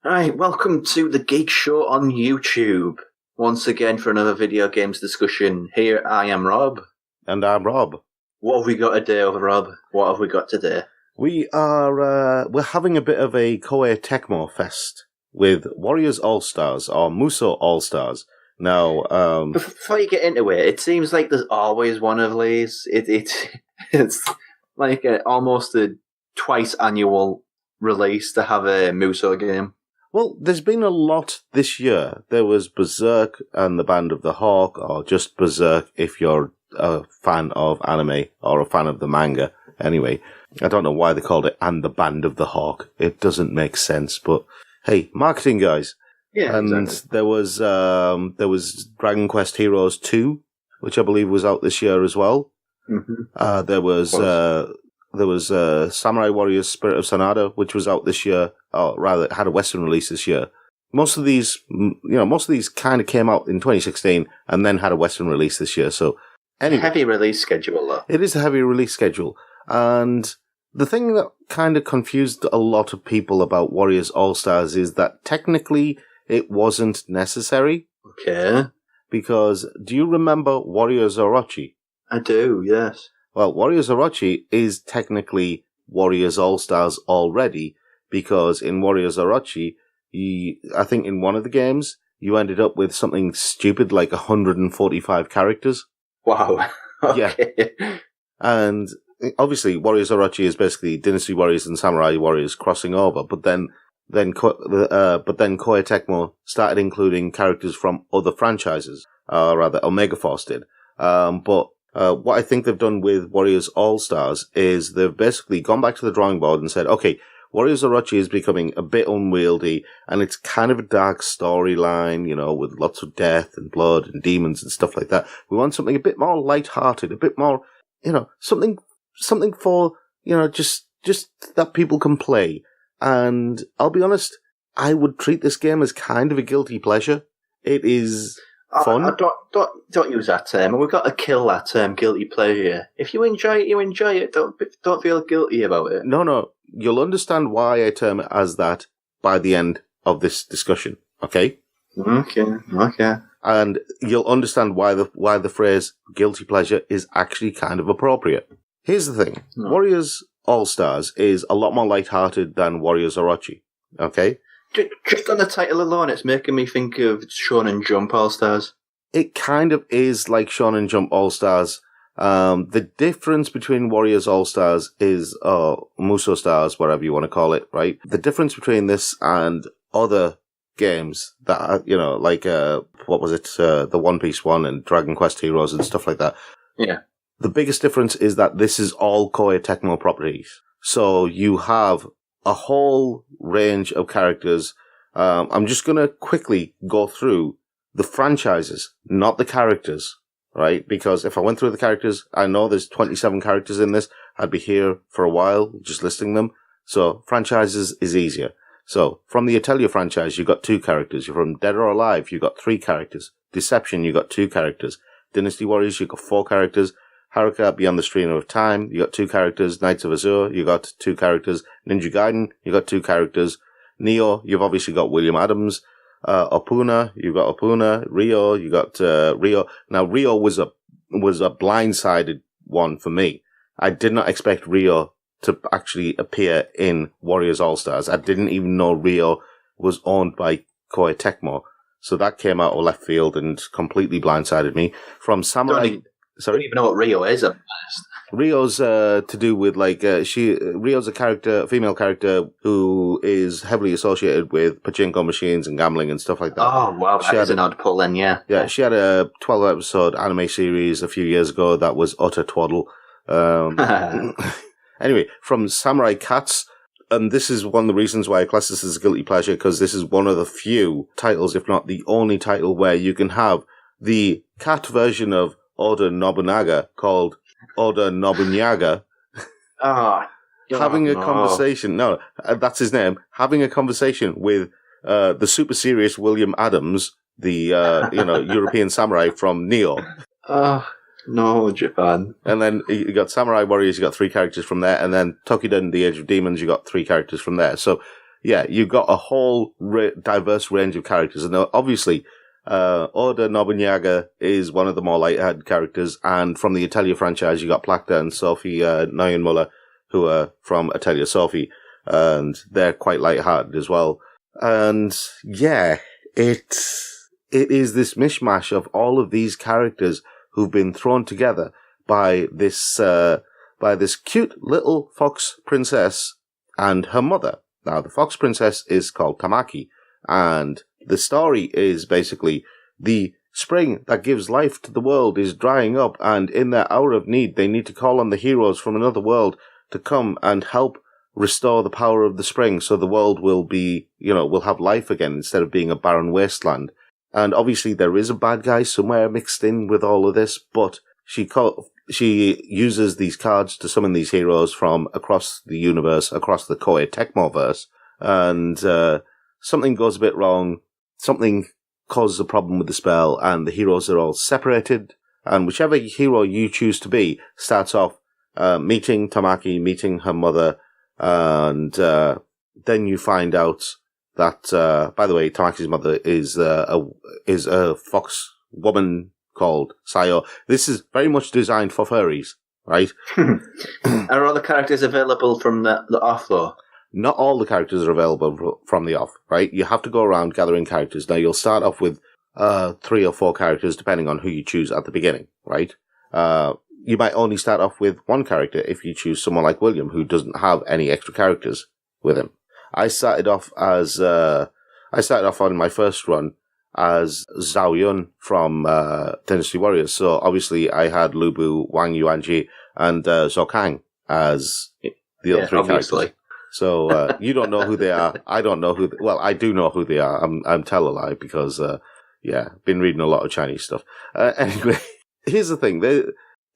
Hi, welcome to the Geek Show on YouTube. Once again for another video games discussion. Here I am Rob. And I'm Rob. What have we got today, Rob? What have we got today? We're having a bit of a Koei Tecmo-verse with Warriors All-Stars, or Muso All-Stars. Now, Before you get into it, it seems like there's always one of these. It's like almost a twice annual release to have a Muso game. well, there's been a lot this year. There was Berserk and the Band of the Hawk, or just Berserk if you're a fan of anime or a fan of the manga. Anyway, I don't know why they called it And the Band of the Hawk. It doesn't make sense, but hey, marketing guys. Yeah, and exactly. there was Dragon Quest Heroes 2, which I believe was out this year as well. Mm-hmm. There was Samurai Warriors Spirit of Sonata, which was out this year, or rather, it had a Western release this year. Most of these kind of came out in 2016 and then had a Western release this year. So, anyway, Heavy release schedule, though. it is a heavy release schedule, and the thing that kind of confused a lot of people about Warriors All Stars is that technically it wasn't necessary. Okay. Because do you remember Warriors Orochi? I do, yes. Well, Warriors Orochi is technically Warriors All-Stars already, because in Warriors Orochi, I think in one of the games, you ended up with something stupid like 145 characters. Wow. Okay. Yeah. And obviously, Warriors Orochi is basically Dynasty Warriors and Samurai Warriors crossing over, but then Koei Tecmo started including characters from other franchises, rather Omega Force did. But what I think they've done with Warriors All-Stars is they've basically gone back to the drawing board and said, okay, Warriors Orochi is becoming a bit unwieldy, and it's kind of a dark storyline, with lots of death and blood and demons and stuff like that. We want something a bit more light-hearted, a bit more, something for, just that people can play. And I'll be honest, I would treat this game as kind of a guilty pleasure. It is fun. Don't use that term. We've got to kill that term, guilty pleasure. If you enjoy it, you enjoy it. Don't feel guilty about it. No. You'll understand why I term it as that by the end of this discussion. Okay. Okay. And you'll understand why the phrase guilty pleasure is actually kind of appropriate. Here's the thing: Warriors All-Stars is a lot more light-hearted than Warriors Orochi. Okay. Just on the title alone, it's making me think of Shonen Jump All-Stars. It kind of is like Shonen Jump All-Stars. The difference between Warriors All-Stars is, Muso Stars, whatever you want to call it, right? The difference between this and other games that are, what was it? The One Piece one and Dragon Quest Heroes and stuff like that. Yeah. The biggest difference is that this is all Koei Tecmo properties. So you have a whole range of characters. I'm just going to quickly go through the franchises, not the characters, right? Because if I went through the characters, I know there's 27 characters in this. I'd be here for a while just listing them. So franchises is easier. So from the Atelier franchise, you've got 2 characters. You're from Dead or Alive, you've got 3 characters. Deception, you've got 2 characters. Dynasty Warriors, you've got 4 characters. Haruka, Beyond the Stream of Time, you got 2 characters. Knights of Azure, you got 2 characters. Ninja Gaiden, you got 2 characters. Neo, you've obviously got William Adams. Opuna, you've got Opuna. Rio, you got Rio. Now, Rio was a blindsided one for me. I did not expect Rio to actually appear in Warriors All-Stars. I didn't even know Rio was owned by Koei Tecmo. So that came out of left field and completely blindsided me. From Samurai... Sorry? I don't even know what Rio is, I'm honest. Rio's to do with Rio's a female character who is heavily associated with pachinko machines and gambling and stuff like that. Oh, wow, that is an odd pull then, yeah. Yeah, she had a 12-episode anime series a few years ago that was utter twaddle. Anyway, from Samurai Cats, and this is one of the reasons why I class this as a guilty pleasure, because this is one of the few titles, if not the only title, where you can have the cat version of Oda Nobunaga called Oda Nobunaga having a conversation. No, that's his name. Having a conversation with the super serious William Adams, the European samurai from Neo. No, Japan. And then you got Samurai Warriors, you got 3 characters from there, and then Tokiden, The Age of Demons, you got 3 characters from there. So yeah, you've got a whole diverse range of characters. And obviously, Oda Nobunaga is one of the more light-hearted characters. And from the Atelier franchise, you got Plakta and Sophie Neuenmuller, who are from Atelier Sophie. And they're quite light-hearted as well. And yeah, it is this mishmash of all of these characters who've been thrown together by this cute little fox princess and her mother. Now, the fox princess is called Tamaki, and the story is basically the spring that gives life to the world is drying up, and in their hour of need, they need to call on the heroes from another world to come and help restore the power of the spring so the world will be, will have life again instead of being a barren wasteland. And obviously there is a bad guy somewhere mixed in with all of this, but she uses these cards to summon these heroes from across the universe, across the Koei Tecmo-verse, and something goes a bit wrong, something causes a problem with the spell, and the heroes are all separated, and whichever hero you choose to be starts off meeting Tamaki, meeting her mother, and then you find out that, by the way, Tamaki's mother is a fox woman called Sayo. This is very much designed for furries, right? Are all the characters available from the off, though? Not all the characters are available from the off, right? You have to go around gathering characters. Now, you'll start off with 3 or 4 characters, depending on who you choose at the beginning, right? You might only start off with 1 character if you choose someone like William, who doesn't have any extra characters with him. I started off on my first run as Zhao Yun from Dynasty Warriors. So obviously I had Lu Bu, Wang Yuanji, and Zhou Kang as the other 3 obviously. characters. So you don't know who they are. I don't know who. Well, I do know who they are. I'm tell a lie because been reading a lot of Chinese stuff. Anyway, here's the thing.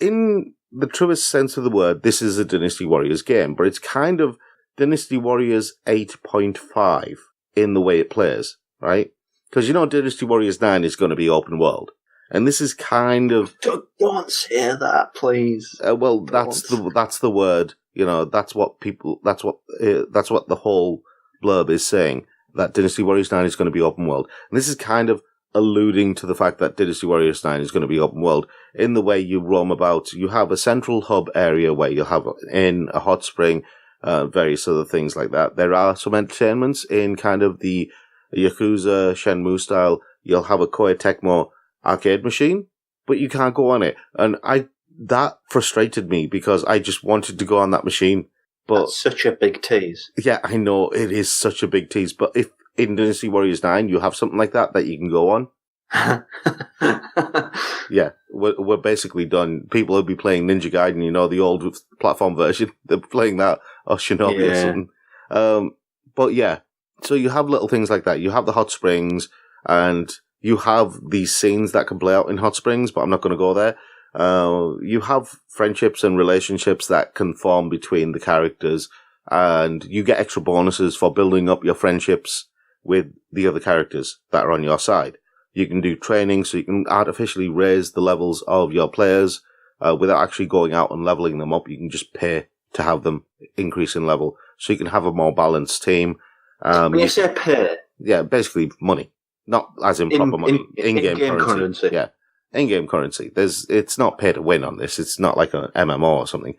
In the truest sense of the word, this is a Dynasty Warriors game, but it's kind of Dynasty Warriors 8.5 in the way it plays, right? Because Dynasty Warriors 9 is going to be open world, and this is kind of don't say that, please. Well, that's the word. That's what the whole blurb is saying, that Dynasty Warriors 9 is going to be open world, and this is kind of alluding to the fact that Dynasty Warriors 9 is going to be open world in the way you roam about. You have a central hub area where you'll have a hot spring, various other things like that. There are some entertainments in kind of the Yakuza Shenmue style. You'll have a Koei Tecmo arcade machine, but you can't go on it. And that frustrated me because I just wanted to go on that machine. But that's such a big tease. Yeah, I know, it is such a big tease. But if in Dynasty Warriors 9 you have something like that you can go on, yeah, we're basically done. People will be playing Ninja Gaiden, the old platform version. They're playing that, or Shinobi or something. But yeah, so you have little things like that. You have the hot springs, and you have these scenes that can play out in hot springs, but I'm not going to go there. You have friendships and relationships that can form between the characters, and you get extra bonuses for building up your friendships with the other characters that are on your side. You can do training, so you can artificially raise the levels of your players without actually going out and leveling them up. You can just pay to have them increase in level, so you can have a more balanced team. When you say pay? Yeah, basically money. Not as in proper money. In-game currency. Yeah. In-game currency. It's not pay to win on this. It's not like an MMO or something.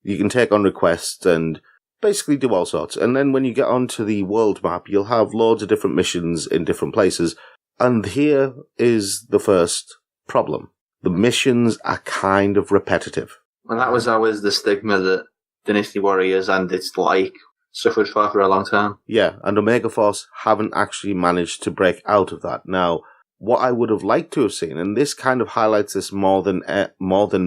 You can take on requests and basically do all sorts. And then when you get onto the world map, you'll have loads of different missions in different places. And here is the first problem. The missions are kind of repetitive. Well, that was always the stigma that Dynasty Warriors and its like suffered for a long time. Yeah, and Omega Force haven't actually managed to break out of that. Now, what I would have liked to have seen, and this kind of highlights this more than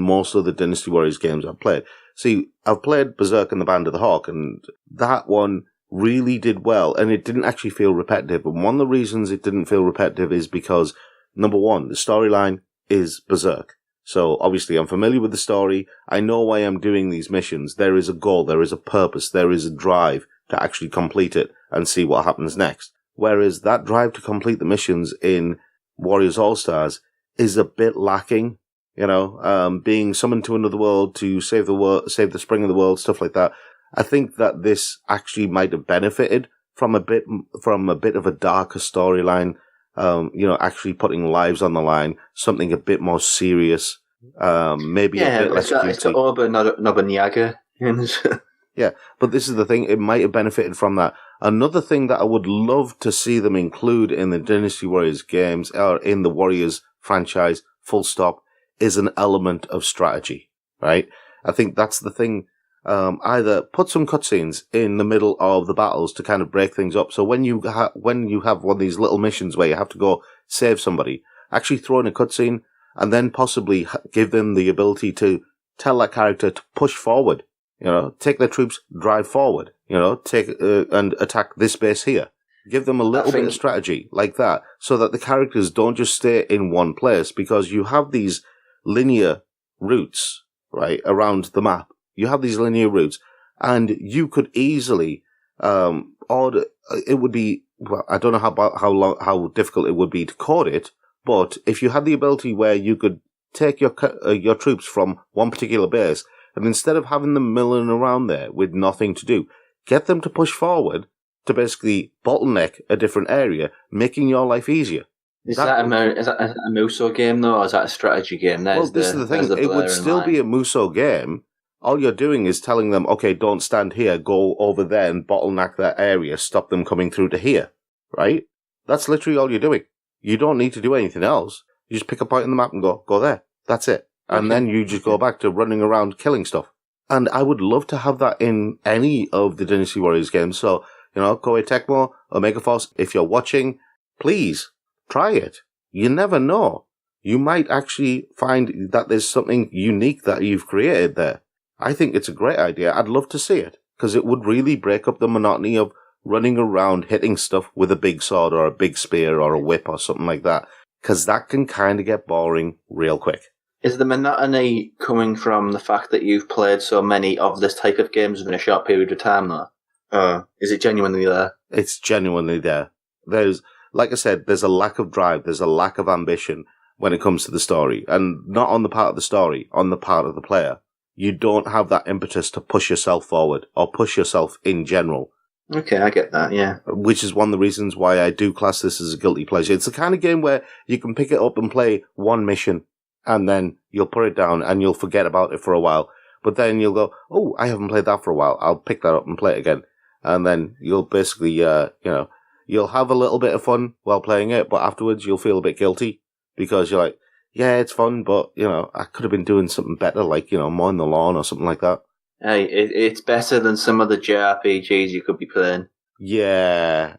most of the Dynasty Warriors games I've played. See, I've played Berserk and the Band of the Hawk, and that one really did well, and it didn't actually feel repetitive. And one of the reasons it didn't feel repetitive is because, number one, the storyline is Berserk. So obviously I'm familiar with the story. I know why I'm doing these missions. There is a goal, there is a purpose, there is a drive to actually complete it and see what happens next. Whereas that drive to complete the missions in Warriors All-Stars is a bit lacking. Being summoned to another world to save the spring of the world, stuff like that. I think that this actually might have benefited from a bit of a darker storyline. Actually putting lives on the line, something a bit more serious, maybe a bit less cutesy. It's got Oba Nobunaga. Yeah, but this is the thing, it might have benefited from that. Another thing that I would love to see them include in the Dynasty Warriors games, or in the Warriors franchise, full stop, is an element of strategy, right? I think that's the thing. Either put some cutscenes in the middle of the battles to kind of break things up. So when you have one of these little missions where you have to go save somebody, actually throw in a cutscene and then possibly give them the ability to tell that character to push forward. Take their troops, drive forward. Take and attack this base here. Give them a little bit of strategy like that, so that the characters don't just stay in one place, because you have these linear routes right around the map. You have these linear routes, and you could easily order. It would be, well, I don't know how difficult it would be to code it, but if you had the ability where you could take your troops from one particular base, and instead of having them milling around there with nothing to do, get them to push forward to basically bottleneck a different area, making your life easier. Is that a Muso game though, or is that a strategy game? This is the thing. It would still be a Muso game. All you're doing is telling them, okay, don't stand here, go over there and bottleneck that area, stop them coming through to here, right? That's literally all you're doing. You don't need to do anything else. You just pick a point on the map and go there. That's it. And then you just go back to running around killing stuff. And I would love to have that in any of the Dynasty Warriors games. So, Koei Tecmo, Omega Force, if you're watching, please try it. You never know. You might actually find that there's something unique that you've created there. I think it's a great idea. I'd love to see it, because it would really break up the monotony of running around hitting stuff with a big sword or a big spear or a whip or something like that, because that can kind of get boring real quick. Is the monotony coming from the fact that you've played so many of this type of games within a short period of time, though? Is it genuinely there? It's genuinely there. There's, like I said, there's a lack of drive, there's a lack of ambition when it comes to the story, and not on the part of the story, on the part of the player. You don't have that impetus to push yourself forward, or push yourself in general. Okay, I get that, yeah. Which is one of the reasons why I do class this as a guilty pleasure. It's the kind of game where you can pick it up and play one mission, and then you'll put it down and you'll forget about it for a while. But then you'll go, oh, I haven't played that for a while. I'll pick that up and play it again. And then you'll basically, you'll have a little bit of fun while playing it, but afterwards you'll feel a bit guilty, because you're like, yeah, it's fun, but, I could have been doing something better, like, mowing the lawn or something like that. Hey, it's better than some of the JRPGs you could be playing. Yeah,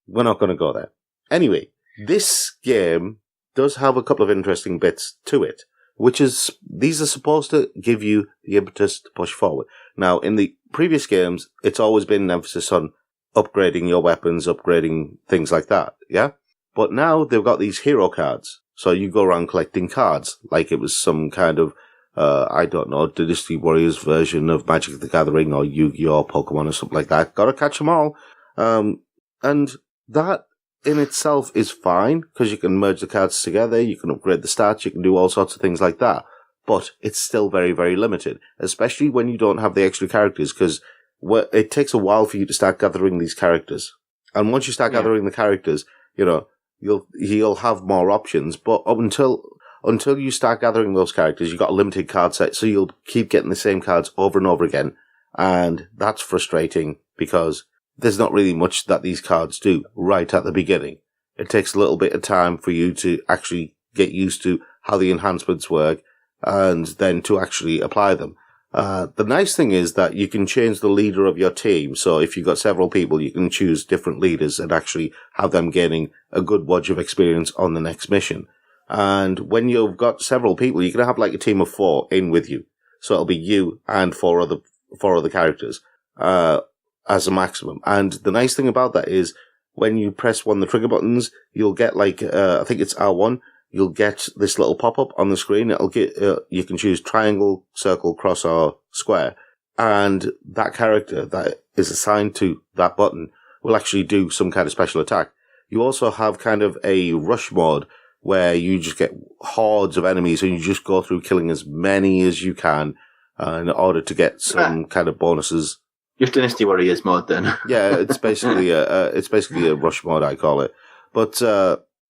we're not going to go there. Anyway, this game does have a couple of interesting bits to it, which is, these are supposed to give you the impetus to push forward. Now, in the previous games, it's always been an emphasis on upgrading your weapons, upgrading things like that, yeah? But now they've got these hero cards. So you go around collecting cards, like it was some kind of, Dynasty Warriors version of Magic the Gathering or Yu-Gi-Oh! Pokemon or something like that. Gotta catch them all. And that in itself is fine, because you can merge the cards together, you can upgrade the stats, you can do all sorts of things like that. But it's still very, very limited, especially when you don't have the extra characters, because it takes a while for you to start gathering these characters. And once you start gathering the characters, you'll have more options, but until you start gathering those characters, you've got a limited card set, so you'll keep getting the same cards over and over again, and that's frustrating, because there's not really much that these cards do right at the beginning. It takes a little bit of time for you to actually get used to how the enhancements work, and then to actually apply them. The nice thing is that you can change the leader of your team. So if you've got several people, you can choose different leaders and actually have them gaining a good wodge of experience on the next mission. And when you've got several people, you can have like a team of 4 in with you. So it'll be you and four other characters, as a maximum. And the nice thing about that is when you press one of the trigger buttons, you'll get like, I think it's R1. You'll get this little pop-up on the screen. It'll get, you can choose triangle, circle, cross, or square. And that character that is assigned to that button will actually do some kind of special attack. You also have kind of a rush mode where you just get hordes of enemies and you just go through killing as many as you can. in order to get some kind of bonuses. Just Dynasty Warriors mod then. Yeah, it's basically a rush mod, I call it. But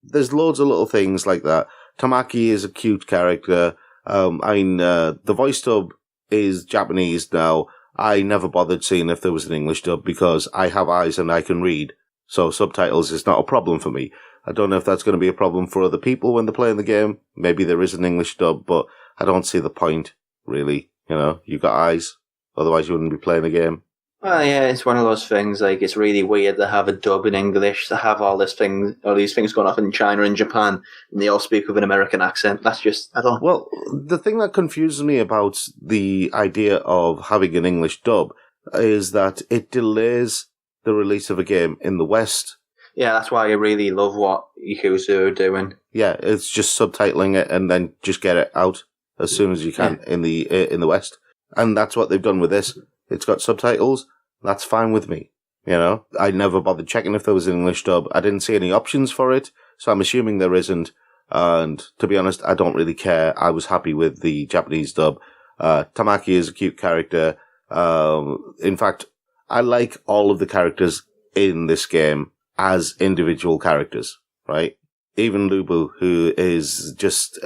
there's loads of little things like that. Tamaki is a cute character. The voice dub is Japanese now. I never bothered seeing if there was an English dub because I have eyes and I can read. So subtitles is not a problem for me. I don't know if that's going to be a problem for other people when they're playing the game. Maybe there is an English dub, but I don't see the point, really. You've got eyes. Otherwise you wouldn't be playing the game. Well, yeah, it's one of those things, like, it's really weird to have a dub in English, to have all these things going off in China and Japan, and they all speak with an American accent. That's just, I don't... Well, the thing that confuses me about the idea of having an English dub is that it delays the release of a game in the West. Yeah, that's why I really love what Yakuza are doing. Yeah, it's just subtitling it and then just get it out as soon as you can in the West. And that's what they've done with this. It's got subtitles. That's fine with me. I never bothered checking if there was an English dub. I didn't see any options for it, so I'm assuming there isn't. And to be honest, I don't really care. I was happy with the Japanese dub. Tamaki is a cute character. In fact, I like all of the characters in this game as individual characters, right? Even Lubu, who is just,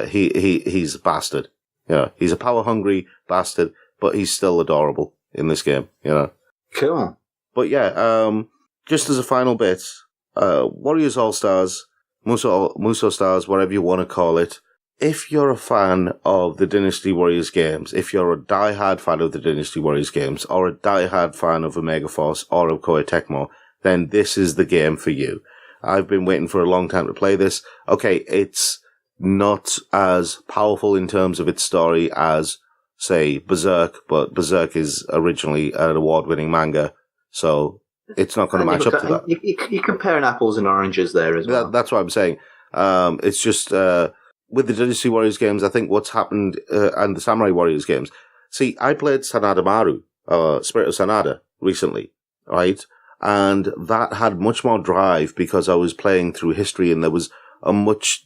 he's a bastard. He's a power-hungry bastard, but he's still adorable in this game, Cool. But yeah, just as a final bit, Warriors All-Stars, Muso Stars, whatever you want to call it, if you're a fan of the Dynasty Warriors games, if you're a die-hard fan of the Dynasty Warriors games, or a die-hard fan of Omega Force or of Koei Tecmo, then this is the game for you. I've been waiting for a long time to play this. Okay, it's not as powerful in terms of its story as, say, Berserk, but Berserk is originally an award-winning manga, so it's not going to match up to that. You're comparing apples and oranges there as well. That's what I'm saying. It's just, with the Dynasty Warriors games, I think what's happened, and the Samurai Warriors games. See, I played Sanada Maru, Spirit of Sanada, recently, right? And that had much more drive because I was playing through history and there was a much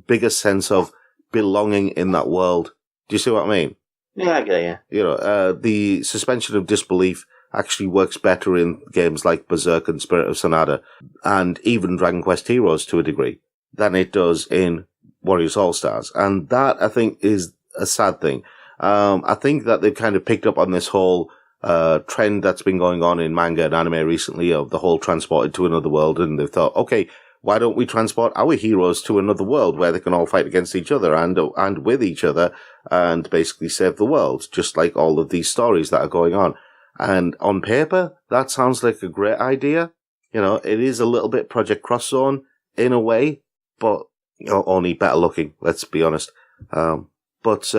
bigger sense of belonging in that world. Do you see what I mean? Yeah, I get you. The suspension of disbelief actually works better in games like Berserk and Spirit of Sanada, and even Dragon Quest Heroes to a degree, than it does in Warriors All-Stars. And that, I think, is a sad thing. I think that they've kind of picked up on this whole trend that's been going on in manga and anime recently of the whole transported to another world, and they've thought, okay, why don't we transport our heroes to another world where they can all fight against each other and with each other and basically save the world, just like all of these stories that are going on. And on paper, that sounds like a great idea. It is a little bit Project Cross Zone in a way, but only better looking, let's be honest. But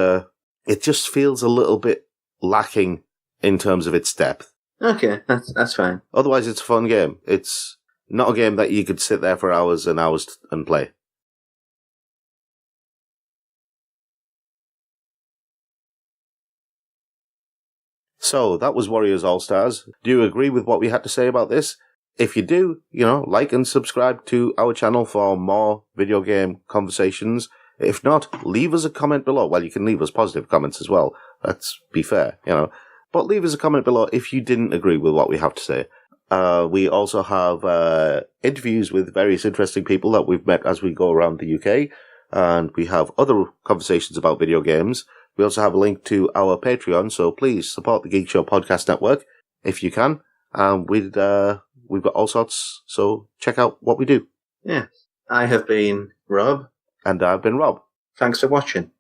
it just feels a little bit lacking in terms of its depth. Okay, that's fine. Otherwise, it's a fun game. It's not a game that you could sit there for hours and hours and play. So, that was Warriors All-Stars. Do you agree with what we had to say about this? If you do, like and subscribe to our channel for more video game conversations. If not, leave us a comment below. Well, you can leave us positive comments as well. Let's be fair, But leave us a comment below if you didn't agree with what we have to say. We also have interviews with various interesting people that we've met as we go around the UK. And we have other conversations about video games. We also have a link to our Patreon, so please support the Geek Show Podcast Network if you can. We've got all sorts, so check out what we do. Yes. I have been Rob. And I've been Rob. Thanks for watching.